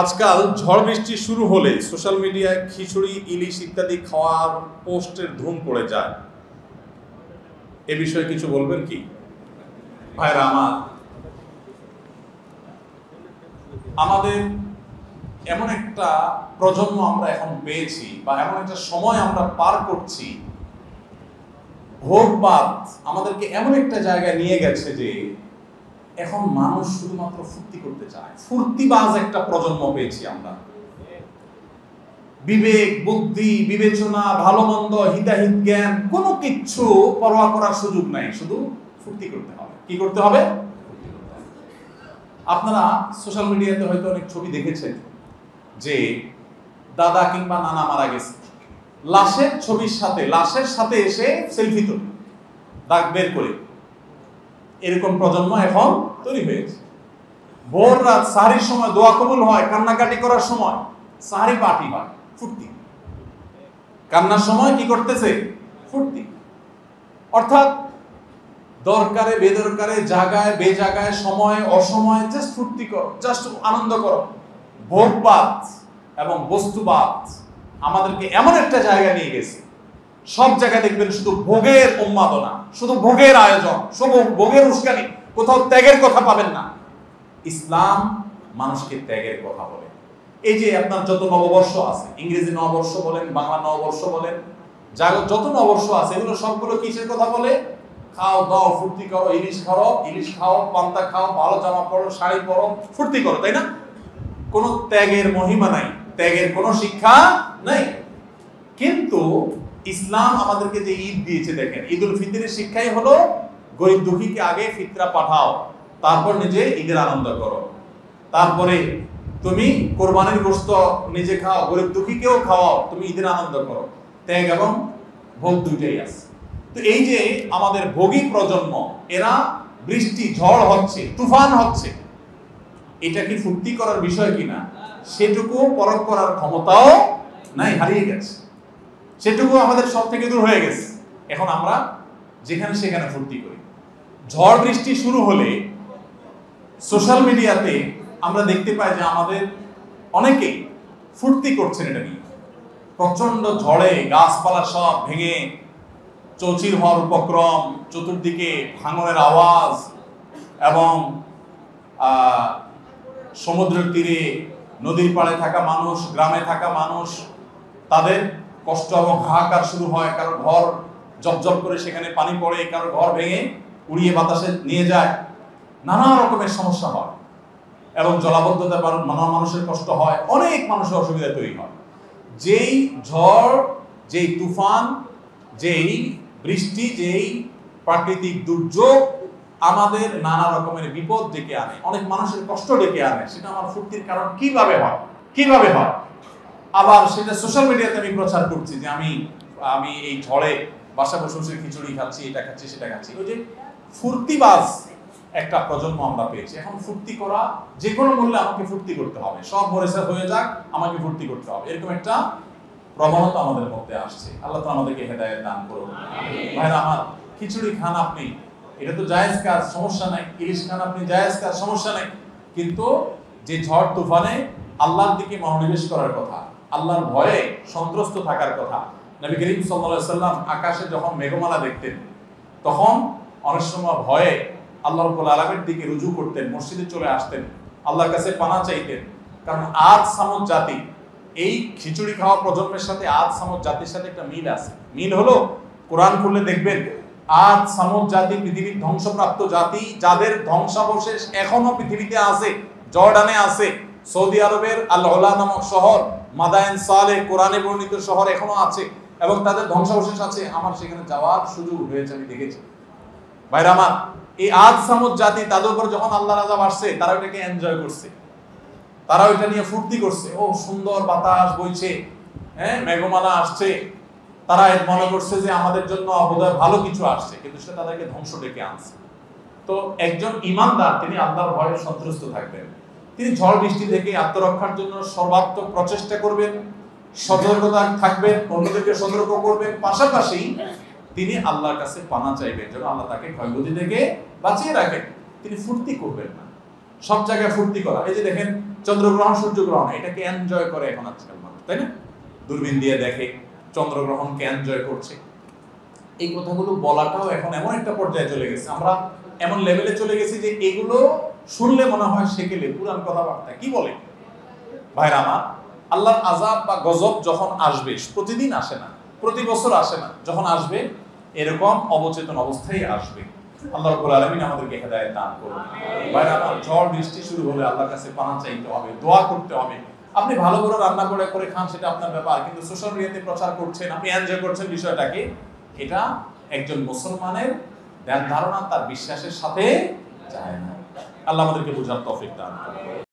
আজকাল ঝড় বৃষ্টি শুরু হলে সোশ্যাল মিডিয়ায় খিচুড়ি, ইলিশ ইত্যাদি খাওয়ার পোস্টের ধুম পড়ে যায়। এ বিষয়ে কিছু বলবেন কি ভাইরা আমার? আমাদের এমন একটা প্রজন্ম আমরা এখন পেয়েছি, বা এমন একটা সময় আমরা পার করছি, ভোগবাদ আমাদেরকে এমন একটা জায়গায় নিয়ে গেছে যে এখন মানুষ শুধুমাত্র ফুর্তি করতে চায়। ফুর্তিবাজ একটা প্রজন্ম পেয়েছি আমরা। বিবেক, বুদ্ধি, বিবেচনা, ভালো মন্দ, হিতাহিত জ্ঞান কোনো কিচ্ছু পরোয়া করার সুযোগ নাই, শুধু ফুর্তি করতে হবে। কি করতে হবে? আপনারা সোশ্যাল মিডিয়াতে হয়তো অনেক ছবি দেখেছেন যে দাদা কিংবা নানা মারা গেছে, লাশের ছবির সাথে লাশের সাথে এসে সেলফি তোলে দাগ বের করে। এরকম প্রজন্ম এখন তৈরি হয়েছে। ভোর রাত সাহারির সময় দোয়া কবুল হয়, কান্নাকাটি করার সময় সাহারি পার্টি হয়, ফুর্তি। কান্নার সময় কি করতেছে? ফুর্তি। অর্থাৎ দরকারে বেদরকারে, জায়গায় বেজায়গায়, সময় অসময়ে জাস্ট ফুর্তি করো, জাস্ট আনন্দ করো। ভোগবাদ এবং বস্তুবাদ আমাদেরকে এমন একটা জায়গায় নিয়ে গেছে, সব জায়গায় দেখবেন শুধু ভোগের উন্মাদনা, শুধু ভোগের আয়োজন, শুধু ভোগের উস্কানি, কোথাও ত্যাগের কথা পাবেন না। ইসলাম মানুষকে ত্যাগের কথা বলে। এই যে আপনার যত নববর্ষ আছে, ইংরেজি নববর্ষ বলেন, বাংলা নববর্ষ বলেন, যত নববর্ষ আছে, এগুলো সবগুলো কিসের কথা বলে? খাও দাও, ফুর্তি করো, ইলিশ খাও, ইলিশ খাও, পান্তা খাও, ভালো জামা পরো, শাড়ি পরো, ফুর্তি করো, তাই না? কোনো ত্যাগের মহিমা নাই, ত্যাগের কোনো শিক্ষা নাই। কিন্তু ইসলাম আমাদেরকে যে ঈদ দিয়েছে, দেখেন, ঈদুল ফিতরের শিক্ষাই হলো গরিব দুঃখীকে আগে ফিতরা পাঠাও, তারপর নিজে ঈদের আনন্দ করো। তারপরে তুমি কোরবানির গোশত নিজে খাও, গরিব দুঃখীকেও খাওয়াও, তুমি ঈদের আনন্দ করো। ত্যাগ এবং ভোগ দুইটাই আছে। তো এই যে আমাদের ভোগী প্রজন্ম, এরা বৃষ্টি ঝড় হচ্ছে, তুফান হচ্ছে, এটা কি ফুর্তি করার বিষয় কিনা সেটুকু পরখ করার ক্ষমতাও নাই, হারিয়ে গেছে। সেটুকু আমাদের সব থেকে দূর হয়ে গেছে। এখন আমরা যেখানে সেখানে ফুর্তি করি। ঝড় বৃষ্টি শুরু হলে সোশ্যাল মিডিয়াতে আমরা দেখতে পাই যে আমাদের অনেকে ফুর্তি করছেন এটা নিয়ে। প্রচন্ড ঝড়ে গাছপালা সব ভেঙে চৌচির হওয়ার উপক্রম, চতুর্দিকে ভাঙনের আওয়াজ, এবং সমুদ্রের তীরে নদীর পাড়ে থাকা মানুষ, গ্রামে থাকা মানুষ, তাদের কষ্ট এবং হাহাকার শুরু হয়। কারো ঘর জবজব করে সেখানে পানি পড়ে, কারো ঘর ভেঙে উড়িয়ে বাতাসে নিয়ে যায়, নানা রকমের সমস্যা হয়, এবং জলাবদ্ধতার নানা মানুষের কষ্ট হয়, অনেক মানুষের অসুবিধা তৈরি হয়। যেই ঝড়, যেই তুফান, যেই বৃষ্টি, যেই প্রাকৃতিক দুর্যোগ আমাদের নানা রকমের বিপদ ডেকে আনে, অনেক মানুষের কষ্ট ডেকে আনে, সেটা আমার ফুর্তির কারণ কিভাবে হয়? কিভাবে হয়? আবার সেটা সোশ্যাল মিডিয়াতে আমি প্রচার করছি যে আমি এই ঝড়ে বাসা বসে বসে খিচুড়ি খাচ্ছি, এটা খাচ্ছি, সেটা খাচ্ছি। ওই যে ফুর্তিবাজ একটা প্রজন্ম আমরা পেয়েছি। এখন ফুর্তি করা, যে কোনো মূল্যে আমাকে ফুর্তি করতে হবে, সব মরেসা হয়ে যাক, আমাকে ফুর্তি করতে হবে, এরকম একটা প্রবণতা আমাদের মধ্যে আসছে। আল্লাহ তো আমাদেরকে হেদায়েত দান করুন। ভাইরা আমার, খিচুড়ি খান আপনি, এটা তো জায়েজ কাজ, সমস্যা নাই। ইলিশ খান আপনি, জায়েজ কাজ, সমস্যা নাই। কিন্তু যে ঝড় তুফানে আল্লাহর দিকে মনোনিবেশ করার কথা, আল্লাহর ভয়ে সন্ত্রস্ত থাকার কথা। নবী করিম সাল্লাল্লাহু আলাইহি ওয়াসাল্লাম আকাশে যখন মেঘমালা দেখতেন, তখন অনেক সময় ভয়ে আল্লাহ রাব্বুল আলামিনের দিকে রুজু করতেন, মসজিদে চলে আসতেন, আল্লাহর কাছে পানা চাইতেন। কারণ আদ সামুদ জাতি, এই খিচুড়ি খাওয়া প্রজন্মের সাথে আদ সামুদ জাতির সাথে একটা মিল আছে। মিল হলো, কোরআন খুললে দেখবেন আদ সামুদ জাতি পৃথিবীর ধ্বংসপ্রাপ্ত জাতি, যাদের ধ্বংসাবশেষ এখনো পৃথিবীতে আছে, জর্ডানে আছে, সৌদি আরবের আল উলা নামক শহর, মাদায়েন সালেহ, কোরআনে বর্ণিত শহর এখনো আছে, এবং তাদের ধ্বংসাবশেষ আছে। আমার সেখানে যাওয়ার সুযোগ হয়েছে, আমি দেখেছি। ভাইরা আমার, এই আদ সামুদ জাতি, তাদের উপর যখন আল্লাহর আযাব আসছে, তারা ওটাকে এনজয় করছে, তারা ওইটা নিয়ে ফুর্তি করছে। ও সুন্দর বাতাস বইছে, হ্যাঁ, মেঘমালা আসছে, তারা মনে করছে যে আমাদের জন্য বোধহয় ভালো কিছু আসছে, কিন্তু সেটা তাদেরকে ধ্বংস ডেকে আনছে। তো একজন ঈমানদার, তিনি আল্লাহর ভয়ে সন্ত্রস্ত থাকবেন, তিনি ঝড় বৃষ্টি থেকে আত্মরক্ষার জন্য সর্বাত্মক প্রচেষ্টা করবেন, সতর্কতা থাকবেন, অন্যদেরকে সতর্ক করবেন, পাশাপাশি তিনি আল্লাহর কাছে পানা চাইবেন যেন আল্লাহ তাকে ক্ষয়ক্ষতি থেকে বাঁচিয়ে রাখেন। তিনি ফুর্তি করবেন না, সব জায়গায় ফুর্তি করা। এই যে দেখেন চন্দ্রগ্রহণ সূর্যগ্রহণ এটাকে এনজয় করে এখন আজকাল মানুষ, তাই না? দূরবীন দিয়ে দেখে, চন্দ্রগ্রহণকে এনজয় করছে। এই কথাগুলো বলাটাও এখন এমন একটা পর্যায়ে চলে গেছে, আমরা এমন লেভেলে চলে গেছি যে এগুলো শুনলে মনে হয় সেকেলে পুরান কথাবার্তা কি বলে। ভাইরা আমার, আল্লাহর আযাব বা গজব যখন আসবে, প্রতিদিন আসে না, প্রতি বছর আসে না, যখন আসবে এরকম অবচেতন অবস্থায় আসবে। আল্লাহ রাব্বুল আলামিন আমাদেরকে হেদায়েত দান করুন। ভাইরা আমার, ঝড় বৃষ্টি শুরু হলে আল্লাহর কাছে পানা চাইতে হবে, দোয়া করতে হবে। আপনি ভালো করে রান্না করে খান, সেটা আপনার ব্যাপার, কিন্তু সোশ্যাল মিডিয়াতে প্রচার করছেন, আপনি এনজয় করছেন বিষয়টাকে, এটা একজন মুসলমানের ধ্যান ধারণা, তার বিশ্বাসের সাথে যায় না। আল্লাহ আমাদেরকে বুঝার তৌফিক দান করুন।